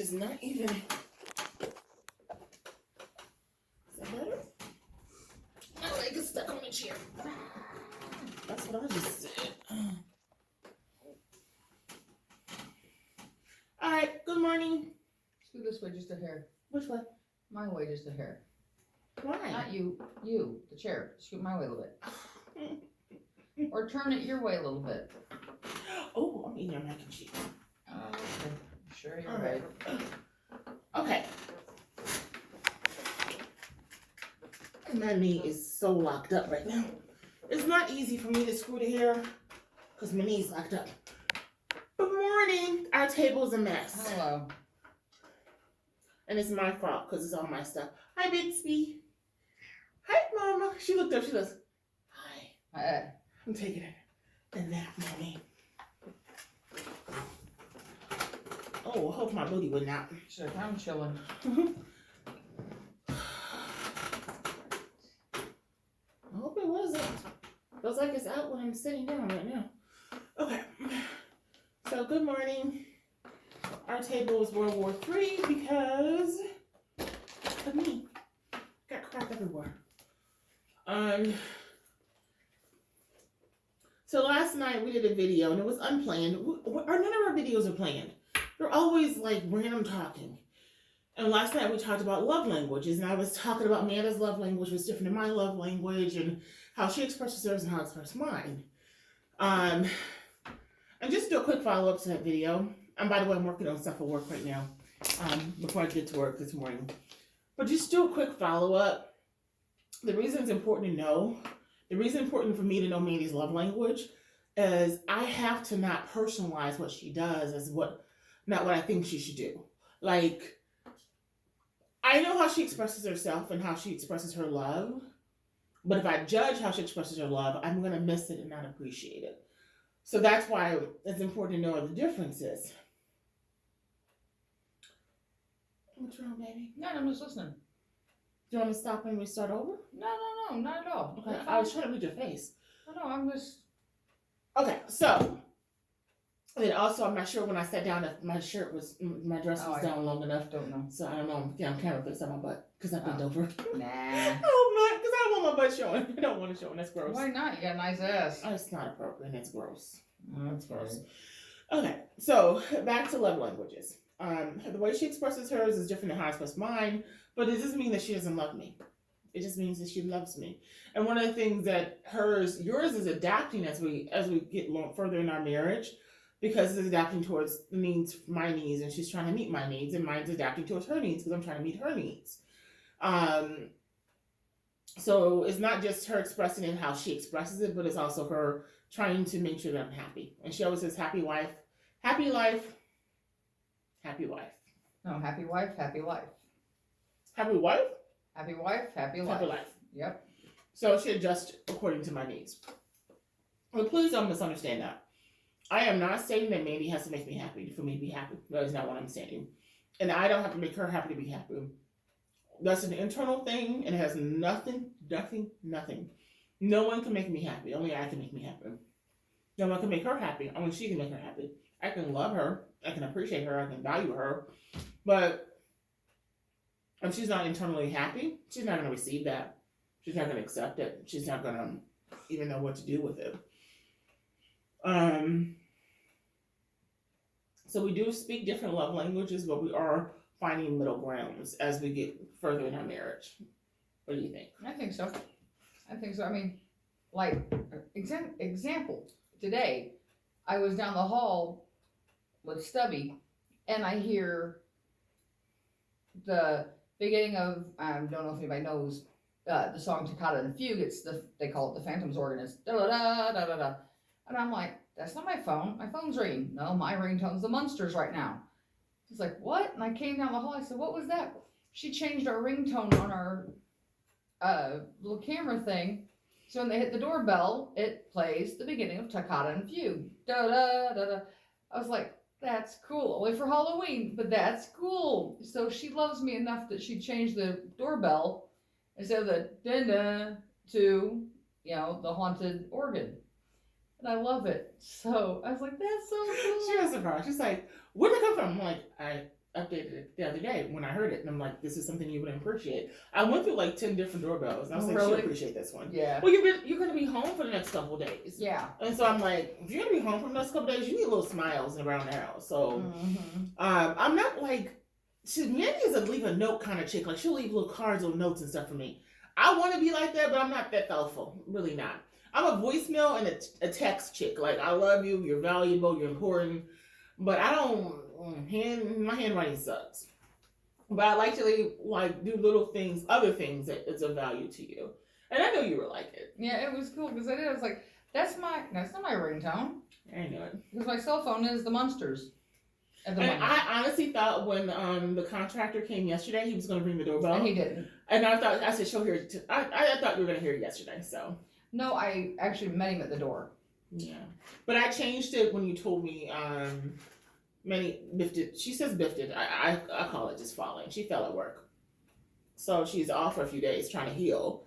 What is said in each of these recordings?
just not even. Is that better? My leg is stuck on the chair. That's what I just said. All right, good morning. Scoot this way just a hair. Which way? My way just a hair. Why? Not you, the chair. Scoot my way a little bit. Or turn it your way a little bit. Oh, I'm eating your mac and cheese. Oh, okay. Sure, you're All right. Okay. My knee is so locked up right now. It's not easy for me to screw the hair because my knee's locked up. Good morning. Our table's a mess. Hello. And it's my fault because it's all my stuff. Hi, Bixby. Hi, Mama. She looked up. She goes, hi. I'm taking a nap, Mommy. Oh, I hope my booty went out. So I'm chilling. I hope it wasn't. Feels like it's out when I'm sitting down right now. Okay. So, good morning. Our table is World War III because of me. Got crap everywhere. So last night we did a video and it was unplanned. None of our videos are planned. They're always like random talking. And last night we talked about love languages, and I was talking about Amanda's love language was different than my love language, and how she expresses hers and how I express mine. And just do a quick follow-up to that video. And by the way, I'm working on stuff for work right now, before I get to work this morning. But just do a quick follow-up. The reason it's important to know, the reason it's important for me to know Mandy's love language is I have to not personalize what she does as not what I think she should do. Like, I know how she expresses herself and how she expresses her love, but if I judge how she expresses her love, I'm going to miss it and not appreciate it. So that's why it's important to know what the difference is. What's wrong, baby? No, I'm just listening. Do you want me to stop and we start over? No, not at all. Okay, I was trying to read your face. No, I'm just... Okay, so, and also I'm not sure when I sat down if my dress was down long enough. Don't know. So I don't know. I'm camera fixed on my butt because I bent over. Nah. Oh, because I don't want my butt showing. I don't want it showing. That's gross. Why not? You got a nice ass. Oh, it's not appropriate. It's gross. That's gross. Okay, so back to love languages. The way she expresses hers is different than how I express mine, but it doesn't mean that she doesn't love me. It just means that she loves me. And one of the things that yours is adapting as we get further in our marriage, because it's adapting towards my needs, and she's trying to meet my needs, and mine's adapting towards her needs because I'm trying to meet her needs. So it's not just her expressing it how she expresses it, but it's also her trying to make sure that I'm happy. And she always says, happy wife, happy life, happy wife. No, happy wife, happy life. Happy wife? Happy wife, happy life. Happy life. Yep. So she adjusts according to my needs. But please don't misunderstand that. I am not saying that Mandy has to make me happy for me to be happy. That is not what I'm saying. And I don't have to make her happy to be happy. That's an internal thing, and it has nothing. No one can make me happy. Only I can make me happy. No one can make her happy. Only she can make her happy. I can love her. I can appreciate her. I can value her. But if she's not internally happy, she's not going to receive that. She's not going to accept it. She's not going to even know what to do with it. So we do speak different love languages, but we are finding middle grounds as we get further in our marriage. What do you think? I think so. I mean, like, example, today, I was down the hall with Stubby, and I hear the beginning of, I don't know if anybody knows, the song Toccata and Fugue. They call it the Phantom's Organist. Da da da da da da. And I'm like, that's not my phone. My phone's ringing. No, my ringtone's the Munsters right now. She's like, what? And I came down the hall. I said, what was that? She changed our ringtone on our little camera thing. So when they hit the doorbell, it plays the beginning of Toccata and Fugue. Da da da da. I was like, that's cool. Only for Halloween, but that's cool. So she loves me enough that she changed the doorbell instead of the da-da to, the haunted organ. And I love it. So I was like, that's so cool. She was surprised. She's like, where'd it come from? I'm like, updated it the other day when I heard it, and I'm like, this is something you would appreciate. I went through like 10 different doorbells, and I was like, she'll appreciate this one. Yeah. Well, you're going to be home for the next couple of days. Yeah. And so I'm like, if you're going to be home for the next couple of days, you need little smiles around the house. So I'm not like, Mandy is a leave a note kind of chick. Like, she'll leave little cards or notes and stuff for me. I want to be like that, but I'm not that thoughtful. Really not. I'm a voicemail and a text chick. Like, I love you, you're valuable, you're important. But I don't, my handwriting sucks. But I like to do little things, other things that is of value to you. And I know you were like it. Yeah, it was cool because I did. I was like, that's not my ringtone. I know it. Because my cell phone is the Munsters. And I honestly thought when the contractor came yesterday, he was going to ring the doorbell. And he didn't. And I said, she'll hear it. I thought you were going to hear it yesterday, so. No, I actually met him at the door. Yeah. But I changed it when you told me, Manny biffed. She says biffed. I call it just falling. She fell at work. So she's off for a few days trying to heal.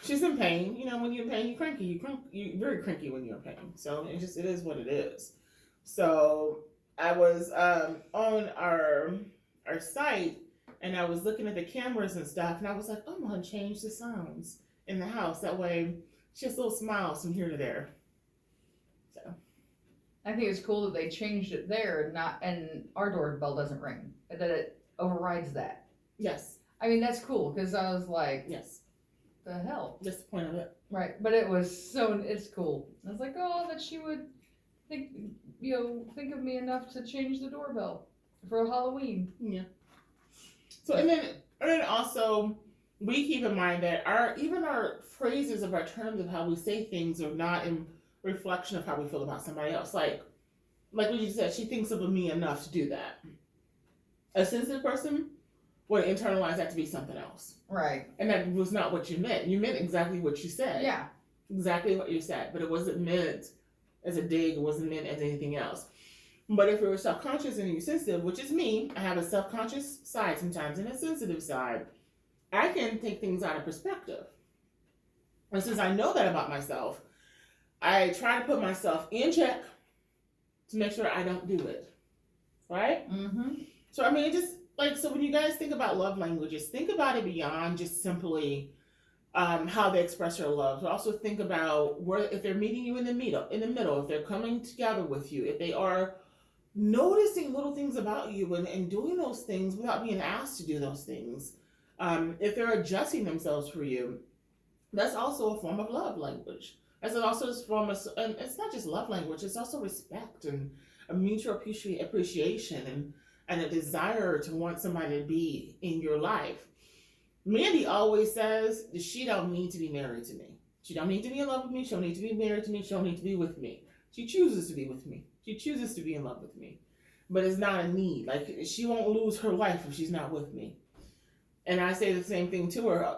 She's in pain. You know, when you're in pain, you're cranky. You're very cranky when you're in pain. So it is what it is. So I was on our site, and I was looking at the cameras and stuff, and I was like, I'm gonna change the sounds in the house. That way, she has little smiles from here to there. So I think it's cool that they changed it there, and our doorbell doesn't ring. That it overrides that. Yes. I mean, that's cool because I was like, yes, the hell. that's the point of it. Right, but it's cool. I was like, oh, that she would think of me enough to change the doorbell for Halloween. Yeah. So and then also we keep in mind that even our phrases of our terms of how we say things are not in reflection of how we feel about somebody else. Like what you said, she thinks of me enough to do that. A sensitive person would internalize that to be something else. Right. And that was not what you meant. You meant exactly what you said. Yeah. Exactly what you said. But it wasn't meant as a dig. It wasn't meant as anything else. But if you're self-conscious and you're sensitive, which is me, I have a self-conscious side sometimes and a sensitive side. I can take things out of perspective. And since I know that about myself, I try to put myself in check to make sure I don't do it. Right? Mm-hmm. So, I mean, it just, so when you guys think about love languages, think about it beyond just simply how they express their love. But also think about if they're meeting you in the middle, if they're coming together with you, if they are noticing little things about you and doing those things without being asked to do those things. If they're adjusting themselves for you, that's also a form of love language. That's also a form of, and it's not just love language, it's also respect and a mutual appreciation and a desire to want somebody to be in your life. Mandy always says that she don't need to be married to me. She don't need to be in love with me. She don't need to be married to me. She don't need to be with me. She chooses to be with me. She chooses to be in love with me. But it's not a need. Like, she won't lose her life if she's not with me. And I say the same thing to her.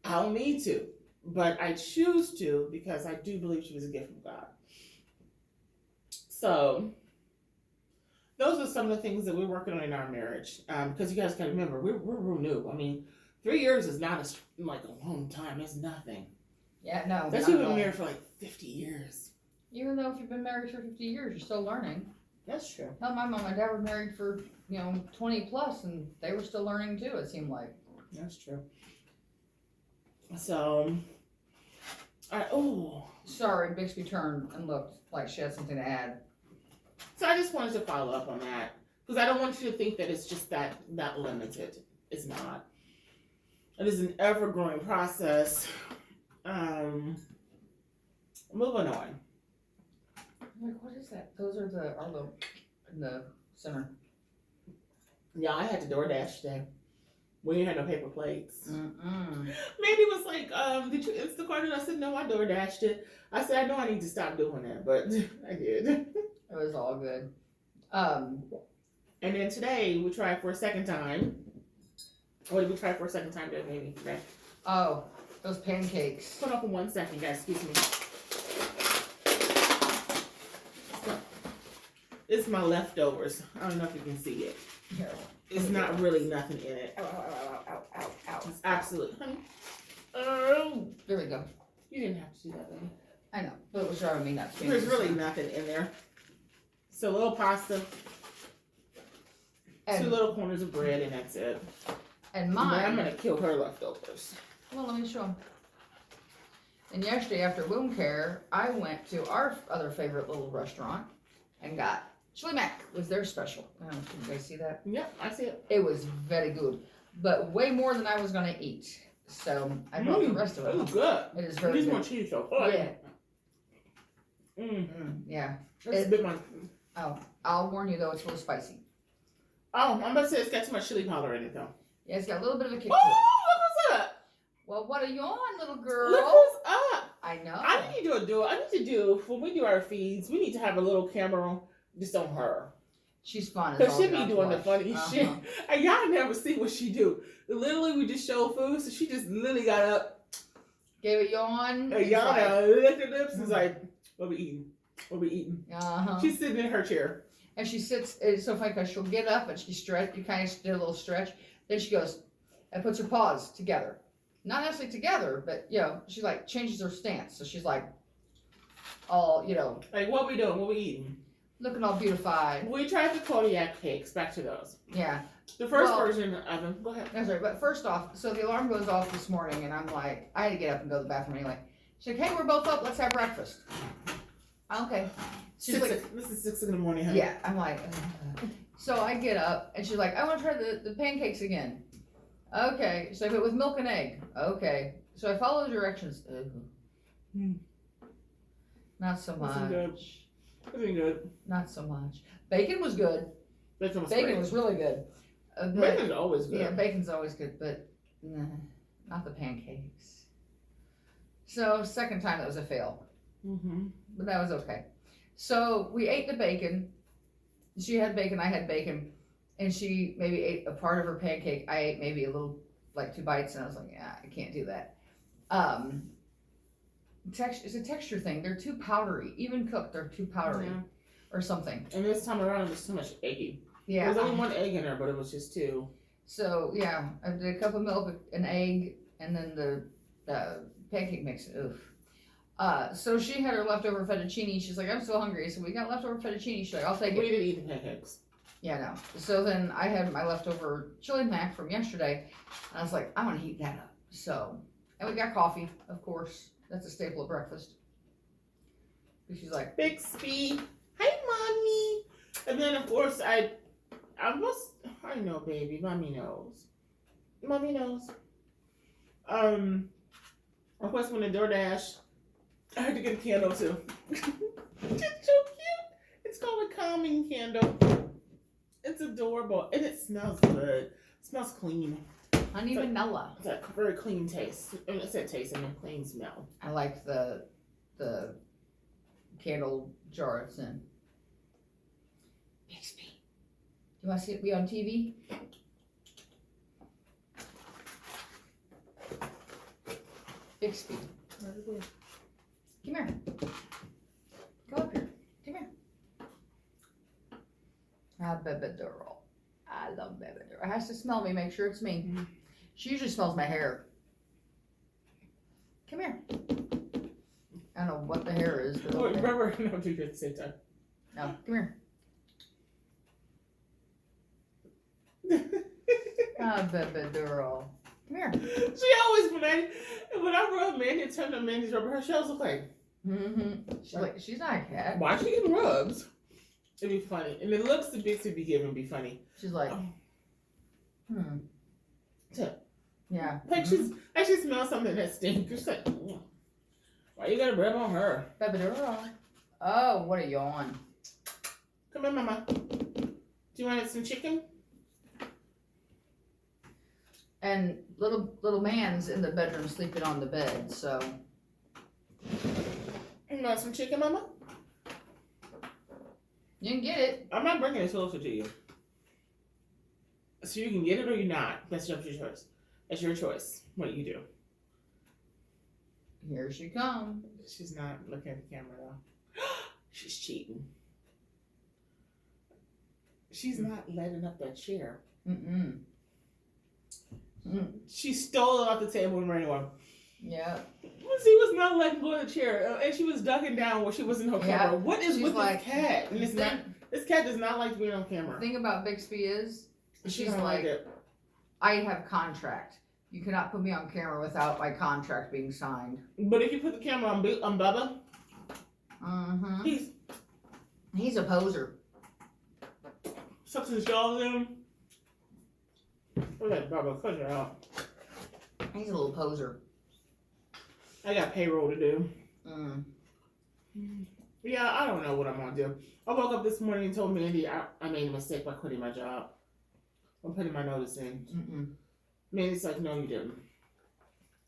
I don't need to. But I choose to because I do believe she was a gift from God. So those are some of the things that we're working on in our marriage. Because you guys got to remember, we're real new. I mean, 3 years is not a long time. It's nothing. Yeah, no. That's been married for 50 years. Even though if you've been married for 50 years, you're still learning. That's true. Hell, my mom and dad were married for 20 plus, and they were still learning too. It seemed like. That's true. So, sorry, Bixby turned and looked like she had something to add. So I just wanted to follow up on that because I don't want you to think that it's just that limited. It's not. It is an ever-growing process. Moving on. I'm like, what is that? Those are the Arlo in the center. Yeah, I had to DoorDash today. We had no paper plates. Mm-mm. Mandy was like, did you Instacart it? I said, no, I DoorDashed it. I said, I know I need to stop doing that, but I did. It was all good. And then today, we tried for a second time. What did we try for a second time today? Oh, those pancakes. Hold on for 1 second, guys. Excuse me. It's my leftovers. I don't know if you can see it. Here. It's not really nothing in it. Ow, ow, ow, ow, ow, ow. It's absolutely, honey. Oh, there we go. You didn't have to do that, baby. I know, but it was driving me nuts. There's really nothing in there. So a little pasta, And, 2 little corners of bread, and that's it. and But I'm mine, gonna kill her leftovers. well, let me show them. And yesterday after wound care, I went to our other favorite little restaurant and got chili mac was their special. I don't know if you guys see that. Yep, I see it. It was very good, but way more than I was gonna eat. So I brought the rest of it. It was good. It is It very needs good. more cheese though. Oh, Yeah. yeah. Yeah. That's a bit much. Oh, I'll warn you though, it's a little spicy. Oh, I'm about to say it's got too much chili powder in it though. Yeah, it's got a little bit of a kick to it. Oh, look what's up. Well, what are you on, little girl? Look who's up. I know. I need to do I need to do, when we do our feeds, we need to have a little camera just on her. She's fun. Because It's she all be good to doing the watch. funniest shit. And y'all never see what she do. Literally, we just show food, so she just literally got up. Gave a yawn. And y'all licked her lips and was like, what we eating? What we eating? Uh-huh. She's sitting in her chair. And she sits, it's so funny because she'll get up and she stretch, you kind of did a little stretch. Then she goes and puts her paws together. Not necessarily together, but, you know, she like changes her stance. So she's like all, you know. Like, what we doing? What we eating? Looking all beautified. We tried the Kodiak cakes. Back to those. Yeah. The first version of them. Go ahead. That's right. But first off, so the alarm goes off this morning and I'm like, I had to get up and go to the bathroom anyway. She's like, hey, we're both up. Let's have breakfast. Okay. She's like, This is 6 in the morning, honey. yeah. I'm like, so I get up and she's like, I want to try the pancakes again. Okay. So I put with milk and egg. Okay. So I follow the directions. Not so Wasn't much. good. Wasn't good. Not so much. Bacon was good. Bacon was Bacon great. was really good. But- Bacon's always good. Yeah, bacon's always good, but nah, not the pancakes. So second time that was a fail, Mm-hmm. but that was okay. So we ate the bacon. She had bacon, I had bacon, and she maybe ate a part of her pancake. I ate maybe a little, like 2 bites, and I was like, yeah, I can't do that. It's a texture thing. They're too powdery. Even cooked, they're too powdery, Yeah. or something. And this time around, it was too much eggy. Yeah. There was only 1 egg in her, but it was just 2. So yeah, I did a cup of milk, an egg, and then the pancake mix. Oof. So she had her leftover fettuccine. She's like, I'm so hungry. So we got leftover fettuccine. She's like, I'll take We it. didn't eat the pancakes. Yeah, no. So then I had my leftover chili mac from yesterday. And I was like, I want to heat that up. So, and we got coffee, of course. That's a staple at breakfast. And she's like, Bixby, hi, mommy. And then of course I know, baby. Mommy knows. Mommy knows. Of course, when the DoorDash, I had to get a candle too. It's so cute. It's called a calming candle. It's adorable and it smells good. It smells clean. honey So- vanilla. It's a very clean taste. I mean, I said taste, I mean clean smell. I like the candle jar it's in. Bixby, you want to see it be on TV? Bixby, come here. Go up here. Come here. Ah, Bebedurl. I love Bebedurl. It has to smell me, make sure it's me. Mhm. She usually smells my hair. Come here. I don't know what the hair is. But Oh, okay. remember, no, do it at the same time. No, come here. Ah, Bebedurl. Come here. She always, when I rub Mandy and turn to Mandy's rubber, her shells look like, Mm-hmm. She's like, she's not a cat. why is she getting rubs? It'd be funny. And the looks the Bixby be giving be funny. She's like, Oh. Tip. yeah. Like I should smell something that stinks. Just like, why you gotta rub on her? Bebedurl. Oh, what a yawn. Come here, mama. Do you want some chicken? And little man's in the bedroom sleeping on the bed, so. You want some chicken, mama? You can get it. I'm not bringing it closer to you. So you can get it or you not. That's your choice. That's your choice. What you do. Here she comes. She's not looking at the camera though. She's cheating. She's not letting up that chair. Mm-mm. She stole it off the table and ran away. Yeah. She was not letting go of the chair, and she was ducking down where she wasn't on camera. What is She's with like, this cat? And it's not. thing, This cat does not like to be on camera. thing about Bixby is She She's don't like, it. I have contract. You cannot put me on camera without my contract being signed. But if you put the camera on Bubba, Mm-hmm. he's a poser. sucks his jaws in. Look at Bubba, cut it out. He's a little poser. I got payroll to do. Mm. Yeah, I don't know what I'm gonna do. I woke up this morning and told Mandy I made a mistake by quitting my job. I'm putting my notice in. Mm-mm. Mandy's like, no, you didn't.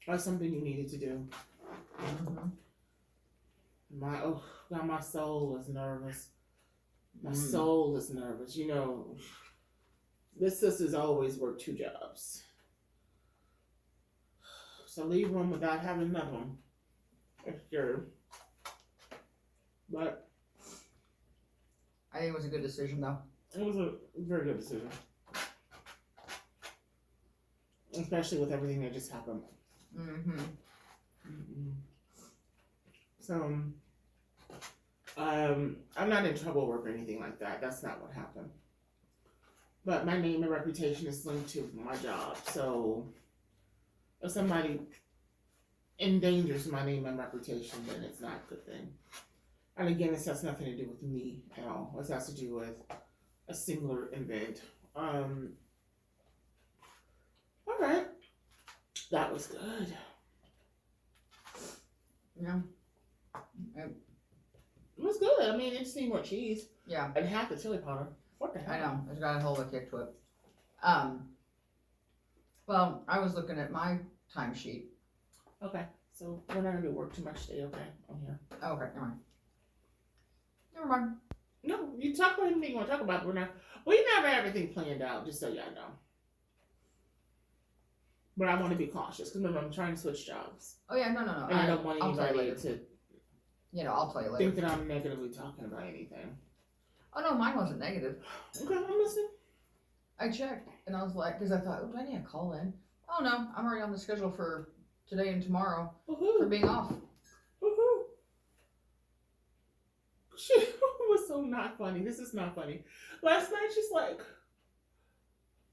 That's something you needed to do. Mm-hmm. Now my soul is nervous. My soul is nervous. You know, this sister's always worked 2 jobs. So leave one without having another one. It's scary. But I think it was a good decision, though. it was a very good decision. Especially with everything that just happened. Mm-hmm. So, I'm not in trouble work or anything like that. That's not what happened. But my name and reputation is linked to my job. So, if somebody endangers my name and reputation, then it's not a good thing. And again, this has nothing to do with me at all. It has to do with a singular event. Alright. That was good. Yeah. It was good. I mean, it just needed more cheese. Yeah. And half the chili powder. What the hell? I know. It's got a whole kick to it. Well, I was looking at my timesheet. Okay. So we're not gonna work too much today, okay? On here. Okay, never mind. Never mind. No, you talk about anything you want to talk about. We never have everything planned out, just so y'all know. But I want to be cautious because remember I'm trying to switch jobs. Oh yeah, no. And I don't want I'll tell you anybody later. to I'll tell you later. think that I'm negatively talking about anything. Oh no, mine wasn't negative. Okay, I'm listening. I checked and I was like, because I thought, oh, do I need a call in? Oh no, I'm already on the schedule for today and tomorrow for being off. Woohoo! Shit, it was so not funny. This is not funny. Last night she's like,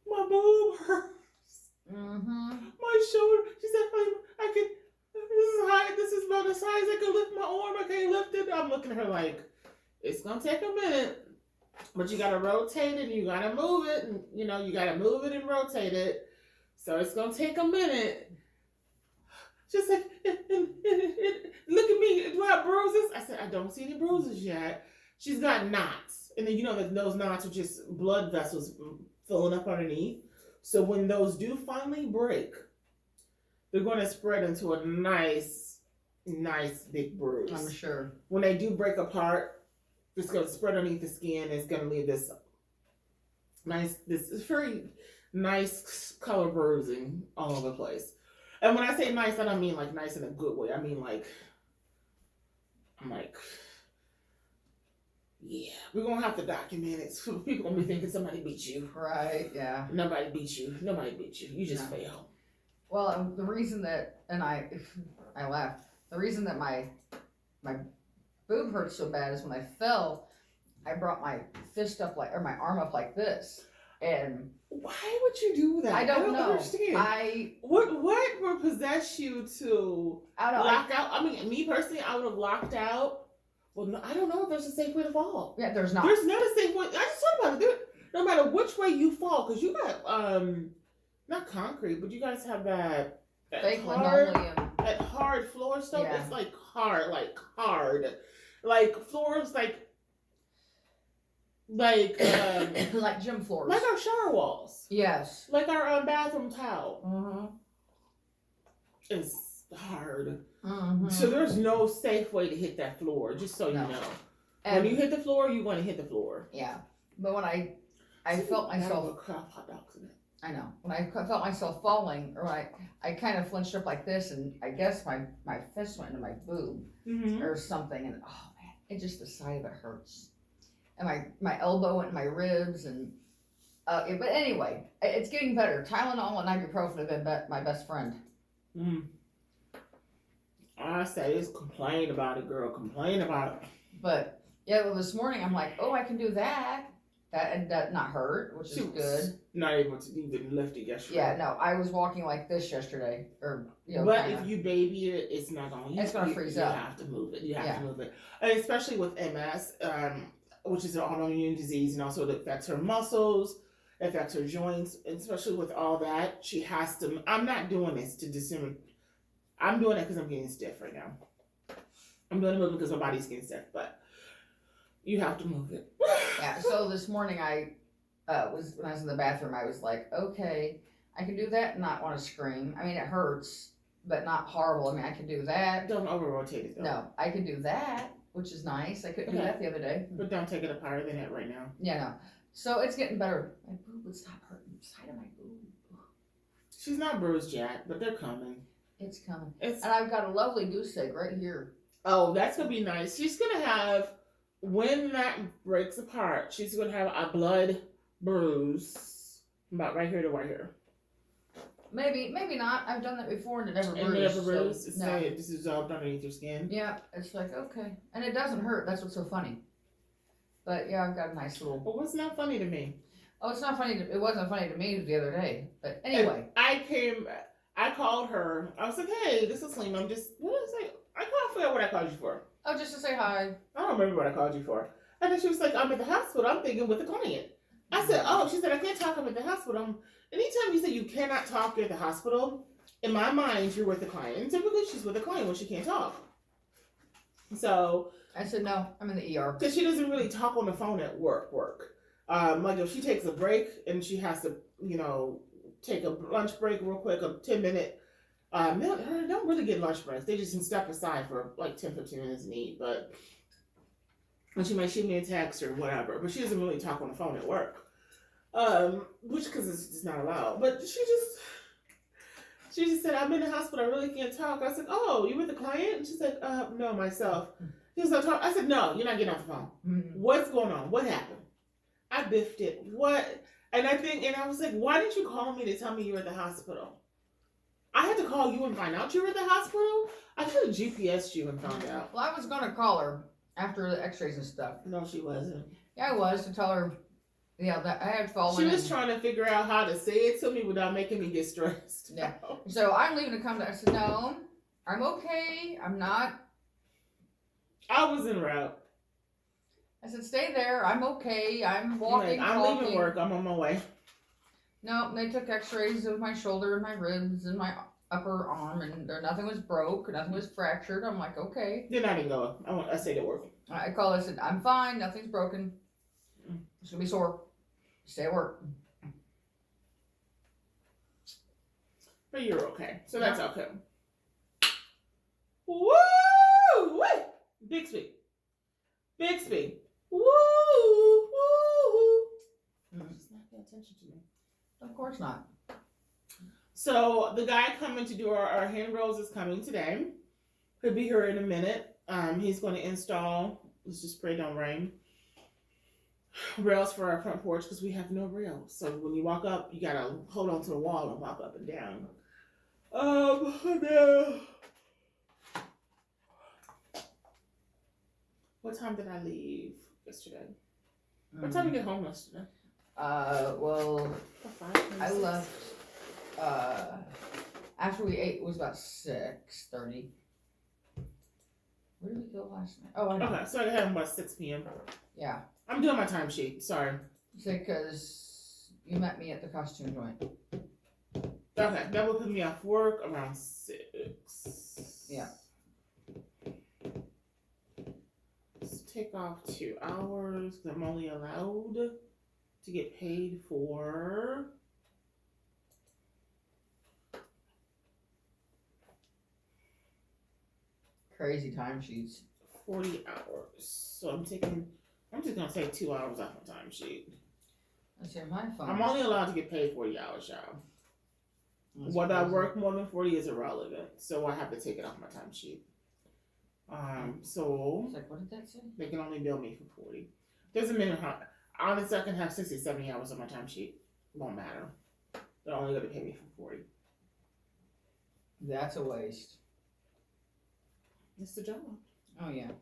my boob hurts. Mm-hmm. My shoulder. She said, I can. This is high. This is about as high as I can lift my arm. I can't lift it. I'm looking at her like, it's gonna take a minute, but you gotta rotate it and you gotta move it, and you gotta move it and rotate it. So it's gonna take a minute. She's like, look at me. Do I have bruises? I said, I don't see any bruises yet. She's got knots, and then that those knots are just blood vessels filling up underneath. So when those do finally break, they're going to spread into a nice big bruise. I'm sure. When they do break apart, it's going to spread underneath the skin. It's going to leave this very nice color bruising all over the place. And when I say nice, I don't mean like nice in a good way. I mean I'm like, yeah, we're going to have to document it. So people going to be thinking somebody beat you. Right, yeah. Nobody beat you. Nobody beat you. You just failed. Well, the reason that, and I laughed, the reason that my boob hurts so bad is when I fell, I brought my fist up my arm up like this. And why would you do that? I don't know. Understand. What would possess you to lock out? I mean, me personally, I would have locked out. Well, no, I don't know if there's a safe way to fall. Yeah, there's not. There's not a safe way. I just thought about it. No matter which way you fall, because you got not concrete, but you guys have that fake linoleum. That hard floor stuff. Yeah. It's like hard, like floors, like like gym floors, like our shower walls. Yes, like our bathroom towel. Mm-hmm. It's hard. Mm-hmm. So there's no safe way to hit that floor. Just so you know, and when you hit the floor, you want to hit the floor. Yeah, but when I felt myself. Hot dogs in it. I know. When I felt myself falling, or I kind of flinched up like this, and I guess my fist went into my boob or something, and oh man, it just the side of it hurts, and my elbow went in my ribs, and but anyway, it's getting better. Tylenol and ibuprofen have been my best friend. I say is complain about it, girl. Complain about it. But yeah, well, this morning I'm like, oh, I can do that. That does not hurt, which She is was good. not able to even lift it yesterday. Yeah, no, I was walking like this yesterday, or But kinda, if you baby it, it's not gonna. It's gonna freeze up. You have to move it. You have Yeah. to move it, and especially with MS, which is an autoimmune disease, and also it affects her muscles, affects her joints, and especially with all that, she has to. I'm not doing this to discern. I'm doing it because I'm getting stiff right now. I'm doing it because my body's getting stiff, but you have to move it. Yeah. So this morning when I was in the bathroom, I was like, okay, I can do that and not want to scream. I mean, it hurts, but not horrible. I mean, I can do that. Don't over rotate it though. No, I can do that, which is nice. I couldn't do Okay. that the other day. But don't take it up higher than that right now. Yeah, no. So it's getting better. My boob would stop hurting. The side of my boob. She's not bruised yet, but they're coming. It's coming. It's And I've got a lovely goose egg right here. Oh, that's gonna be nice. She's gonna have, when that breaks apart, she's gonna have a blood bruise about right here to right here. Maybe not. I've done that before and it never bruised. And it never bruised. So, It's no. like this is dissolved underneath your skin. Yeah, it's like, okay. And it doesn't hurt. That's what's so funny. But yeah, I've got a nice little. But what's not funny to me? Oh, it's not funny. It wasn't funny to me the other day. But anyway. And I called her. I was like, hey, this is Selena. I forgot what I called you for. Oh, just to say hi. I don't remember what I called you for. And then she was like, I'm at the hospital. I'm thinking with a client. I said, oh, she said, I can't talk. I'm at the hospital. Anytime you say you cannot talk, you're at the hospital, in my mind, you're with the client. And typically she's with the client when she can't talk. So I said, no, I'm in the ER. because she doesn't really talk on the phone at work. Like if she takes a break and she has to, take a lunch break real quick, a 10-minute. They don't really get lunch breaks. They just can step aside for like 10, 15 minutes and eat. But and she might shoot me a text or whatever. But she doesn't really talk on the phone at work, which because it's just not allowed. But she just said, I'm in the hospital. I really can't talk. I said, oh, you with the client? And she said, no, myself. She was like, I said, no, you're not getting off the phone. Mm-hmm. What's going on? What happened? I biffed it. What? And I was like, why didn't you call me to tell me you were at the hospital? I had to call you and find out you were at the hospital? I should have GPS'd you and found out. Well, I was going to call her after the x-rays and stuff. No, she wasn't. Yeah, I was, to tell her, that I had fallen. She was trying to figure out how to say it to me without making me get stressed. Yeah. So I'm leaving to come to. I said, no, I'm okay. I'm not. I was en route. I said, stay there. I'm okay. I'm walking. I'm talking. leaving work. I'm on my way. No, they took x-rays of my shoulder and my ribs and my upper arm, and nothing was broke, nothing was fractured. I'm like, okay. Then I didn't go. I stayed at work. I called. I said, I'm fine. Nothing's broken. It's gonna be sore. Stay at work. But you're okay. So that's okay. Woo! Wait! Bixby. Woo! Woo! Just not pay attention to me. Of course not. So the guy coming to do our handrails is coming today. He'll be here in a minute. He's going to install. Let's just pray don't rain. Rails for our front porch because we have no rails. So when you walk up, you gotta hold on to the wall and walk up and down. No. What time did I leave yesterday? What time did you get home yesterday? Well, I left. After we ate, it was about 6:30. Where did we go last night? Oh, I know. Okay, so I got home about 6 p.m. Yeah. I'm doing my timesheet. Sorry. Because you met me at the costume joint. Okay, that will put me off work around 6. Yeah. Let's take off 2 hours because I'm only allowed to get paid for Crazy timesheets. 40 hours. So I'm just gonna take 2 hours off my timesheet. Let's hear my phone. I'm only allowed to get paid 40 hours, y'all. Whether I work more than 40 is irrelevant. So I have to take it off my timesheet. So It's like, what did that say? they can only bill me for 40. Doesn't mean honestly I can have 60, 70 hours on my timesheet. Won't matter. They're only gonna pay me for 40. That's a waste. It's the job. Oh yeah.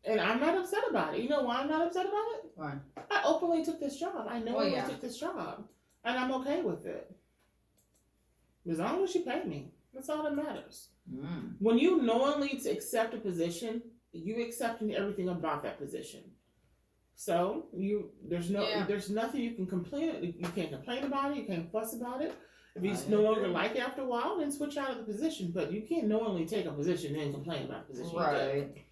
And I'm not upset about it. You know why I'm not upset about it? Why? I openly took this job. I know Well, I yeah. took this job. And I'm okay with it. As long as you pay me. That's all that matters. Mm. When you knowingly accept a position, you accepting everything about that position. So there's nothing you can complain. You can't complain about it. You can't fuss about it. If you no longer like it after a while, then switch out of the position. But you can't knowingly take a position and then complain about the position. Right.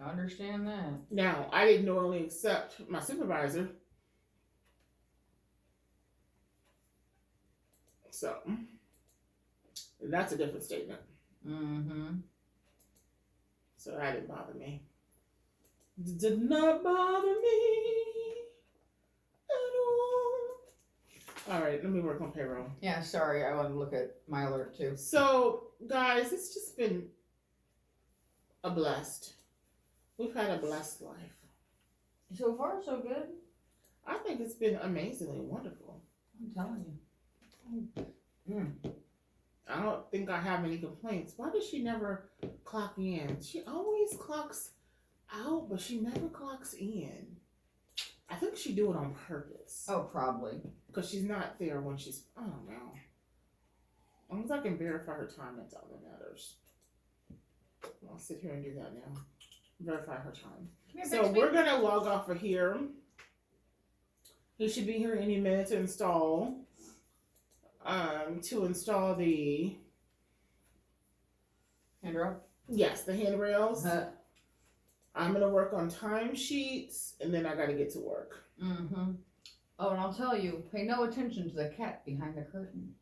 I understand that. Now, I didn't knowingly accept my supervisor. So that's a different statement. Mm-hmm. So that didn't bother me. Did not bother me at all. All right, let me work on payroll. Yeah, sorry, I wanted to look at my alert too. So, guys, it's just been we've had a blessed life. So far, so good. I think it's been amazingly wonderful. I'm telling you. Mm. I don't think I have any complaints. Why does she never clock in? She always clocks out, but she never clocks in. I think she do it on purpose. Oh, probably. Because she's not there when she's, I don't know. As long as I can verify her time, that's all that matters. I'll sit here and do that now. Verify her time. So we're going to log off of here. He should be here any minute to install the handrail. Yes, the handrails. I'm gonna work on timesheets, and then I gotta get to work. Mm-hmm. Oh, and I'll tell you, pay no attention to the cat behind the curtain.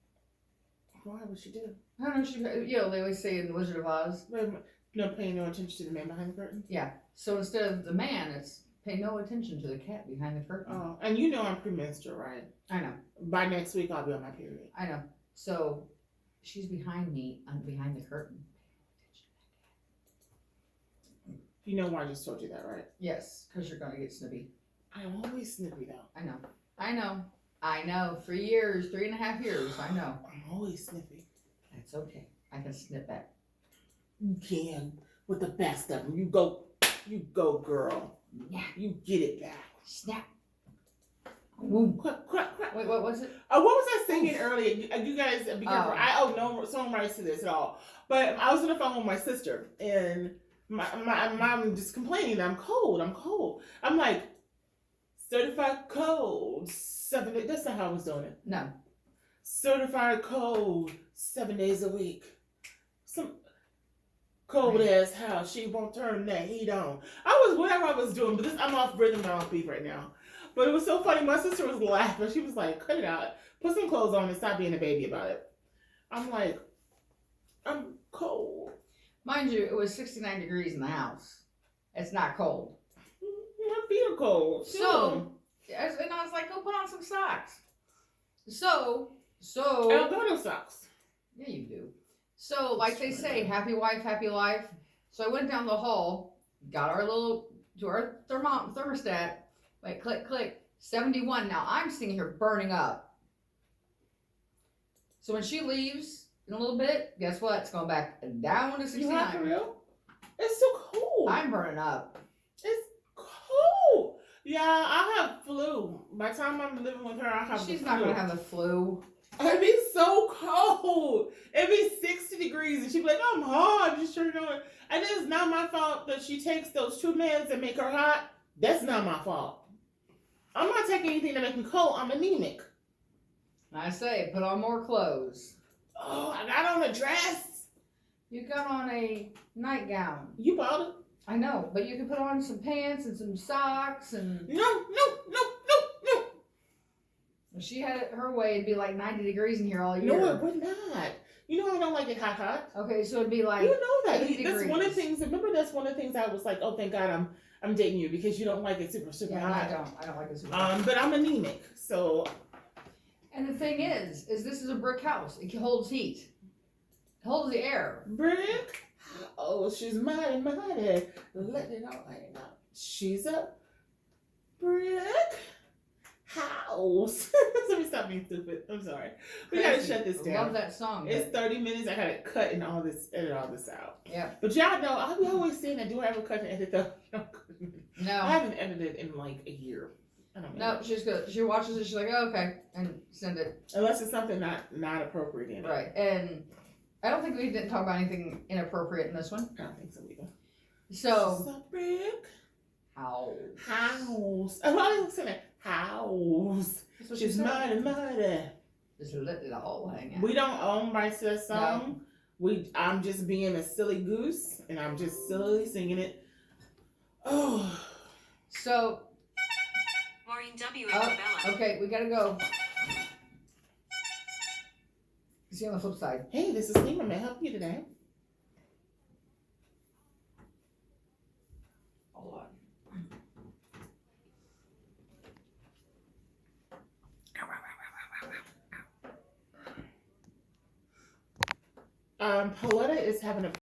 Why would she do? I don't know. They always say in The Wizard of Oz. No, paying no attention to the man behind the curtain. Yeah. So instead of the man, it's pay no attention to the cat behind the curtain. Oh, and you know I'm premenstrual, right? I know. By next week, I'll be on my period. I know. So she's behind me, behind the curtain. You know why I just told you that, right? Yes, because you're gonna get snippy. I'm always snippy though. I know. 3 years, 3.5 years. I know. I'm always snippy. That's okay. I can snip back. You can with the best of them. You go, girl. Yeah. You get it back. Snap. Woo. Quack, quack, quack. Wait, what was it? What was I singing earlier? You guys be careful. I owe no song rights to this at all. But I was on the phone with my sister, and my mom just complaining that I'm cold. I'm like, certified cold 7 days. That's not how I was doing it. No. Certified cold 7 days a week. Some cold ass house. She won't turn that heat on. Whatever I was doing, but I'm off rhythm and off beat right now. But it was so funny. My sister was laughing. She was like, cut it out. Put some clothes on and stop being a baby about it. I'm like, I'm cold. Mind you, it was 69 degrees in the house. It's not cold. My feet are cold. So, and I was like, go put on some socks. So. I don't got no socks. Yeah, you do. So, like they say, happy wife, happy life. So I went down the hall, got our thermostat. Wait, click, 71. Now I'm sitting here burning up. So when she leaves in a little bit, guess what? It's going back down to 69. You have for real? It's so cold. I'm burning up. It's cold. Yeah, I have flu. By the time I'm living with her, I have the flu. She's not going to have the flu. It'd be so cold. It'd be 60 degrees, and she'd be like, I'm hot. Just turn it on. And it's not my fault that she takes those 2 meds that make her hot. That's not my fault. I'm not taking anything to make me cold. I'm anemic. I say, put on more clothes. Oh, I got on a dress. You got on a nightgown. You bought it? I know, but you can put on some pants and some socks and... No. If she had it her way, it'd be like 90 degrees in here all year. No, it would not. You know I don't like it hot. Okay, so it'd be like... You know that. 80 That's degrees. one of the things. Remember, that's one of the things I was like, oh, thank God I'm dating you because you don't like it super Yeah, hot. I don't like it super hot. But I'm anemic, so... And the thing is this is a brick house. It holds heat. It holds the air. Brick? Oh, she's mighty. Let it all hang out. She's a brick house. Let me stop being stupid. I'm sorry. We gotta Crazy. shut this Love down. that song. It's 30 minutes. I gotta cut and all this, edit all this out. Yeah. But y'all know, I'll be always saying that. Do I ever cut and edit though? I No. haven't edited in like a year. I don't know. No, she's good. She watches it. She's like, oh, okay, and send it. Unless it's something not appropriate in it. Right. And I don't think we didn't talk about anything inappropriate in this one. I don't think so either. So. What's up, Rick? House. House. Oh, I was saying house. That's what she She's said. mighty. Just let it all hang out. We don't own rights to that song. I'm just being a silly goose, and I'm just silly singing it. Oh. So. Maureen W. and Bella. Okay, we gotta go. See on the flip side. Hey, this is Lima. May I help you today? Hold on. Pauletta is having a